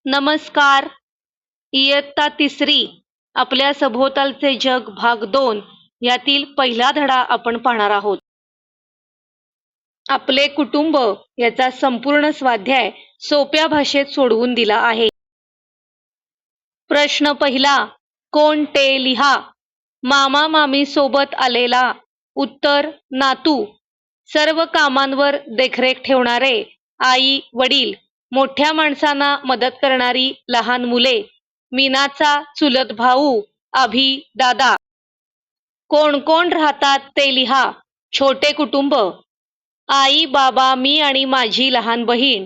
नमस्कार. इयत्ता तिसरी आपल्या सभोवतालचे जग भाग 2 यातील पहिला धडा आपण पाहणार आहोत. आपले कुटुंब याचा संपूर्ण स्वाध्याय सोप्या भाषेत सोडवून दिला आहे. प्रश्न पहिला, कोण ते लिहा. मामा मामी सोबत आलेला. उत्तर, नातू. सर्व कामांवर देखरेख ठेवणारे आई वडील. मोठ्या माणसांना मदत करणारी लहान मुले. मीनाचा चुलत भाऊ अभि दादा. कोण कोण राहतात ते लिहा. छोटे कुटुंब. आई बाबा मी आणि माझी लहान बहीण.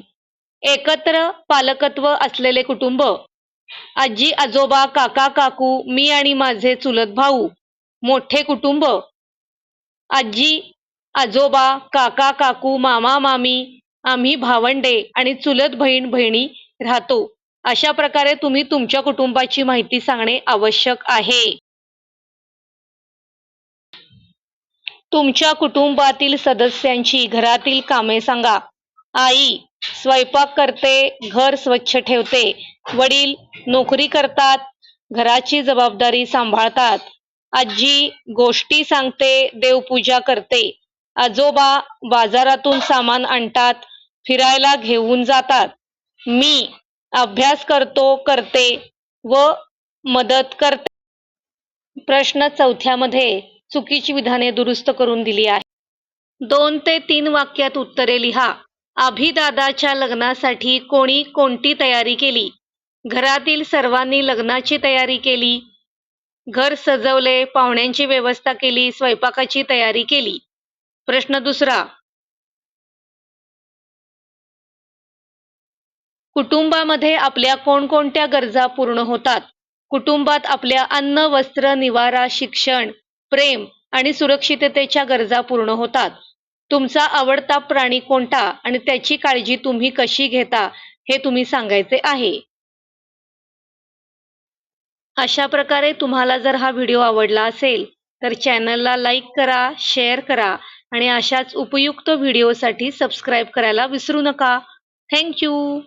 एकत्र पालकत्व असलेले कुटुंब. आजी आजोबा काका काकू मी आणि माझे चुलत भाऊ. मोठे कुटुंब. आजी आजोबा काका काकू मामा मामी आम्ही भावंडे आणि चुलत बहीण बहिणी राहतो. अशा प्रकारे तुम्ही तुमच्या कुटुंबाची माहिती सांगणे आवश्यक आहे. तुमच्या कुटुंबातील सदस्यांची घरातील कामे सांगा. आई स्वयंपाक करते, घर स्वच्छ ठेवते. वडील नोकरी करतात, घराची जबाबदारी सांभाळतात. आजी गोष्टी सांगते, देवपूजा करते. आजोबा बाजारातून सामान आणतात, फिरायला घेऊन जातात. मी अभ्यास करते व मदत करते. प्रश्न चौथ्यामध्ये चुकीची विधाने दुरुस्त करून दिली आहे. 2 ते 3 वाक्यात उत्तरे लिहा. अभिदादाच्या लग्नासाठी कोणी कोणती तयारी केली? घरातील सर्वांनी लग्नाची तयारी केली. घर सजवले, पाहुण्यांची व्यवस्था केली, स्वयंपाकाची तयारी केली. प्रश्न दुसरा, कुटुंबामध्ये आपल्या कोणकोणत्या गरजा पूर्ण होतात? कुटुंबात आपल्या अन्न, वस्त्र, निवारा, शिक्षण, प्रेम आणि सुरक्षिततेच्या गरजा पूर्ण होतात. तुमचा आवडता प्राणी कोणता आणि त्याची काळजी तुम्ही कशी घेता हे तुम्ही सांगायचे आहे. अशा प्रकारे तुम्हाला जर हा व्हिडिओ आवडला असेल तर चॅनलला लाईक करा, शेअर करा आणि अशाच उपयुक्त व्हिडिओसाठी सबस्क्राईब करायला विसरू नका. थँक्यू.